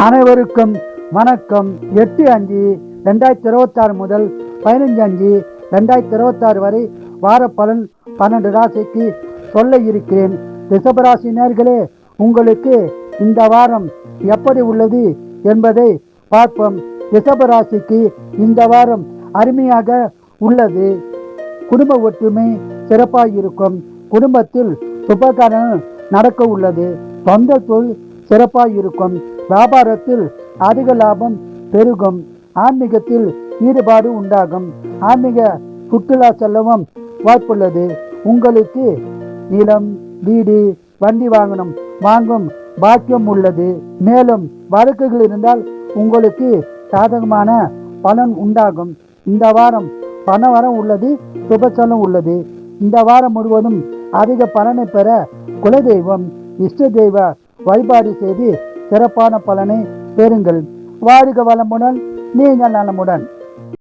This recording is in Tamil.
அனைவருக்கும் வணக்கம். 8/5/2026 முதல் 15/5/2026 வரை வார பலன் 12 ராசிக்கு சொல்ல இருக்கிறேன். ரிஷபராசி நேயர்களே, உங்களுக்கு இந்த வாரம் எப்படி உள்ளது என்பதை பார்ப்போம். ரிஷபராசிக்கு இந்த வாரம் அருமையாக உள்ளது. குடும்ப ஒற்றுமை சிறப்பாக இருக்கும். குடும்பத்தில் சுபகாரம் நடக்க உள்ளது. சொந்த தொழில் சிறப்பாக இருக்கும். வியாபாரத்தில் அதிக லாபம் பெருகும். ஆன்மீகத்தில் ஈடுபாடு உண்டாகும். ஆன்மீக சுற்றுலா செல்லவும் வாய்ப்புள்ளது. உங்களுக்கு நிலம், வீடு, வண்டி வாங்கும் பாக்கியம் உள்ளது. மேலும் வழக்குகள் இருந்தால் உங்களுக்கு சாதகமான பலன் உண்டாகும். இந்த வாரம் பணவரம் உள்ளது. சுபசலம் உள்ளது. இந்த வாரம் முழுவதும் அதிக பலனை பெற குலதெய்வம், இஷ்ட தெய்வ வழிபாடு செய்து சிறப்பான பலனை பெறுங்கள். வாழ்க வளமுடன், நீங்கள் நலமுடன்.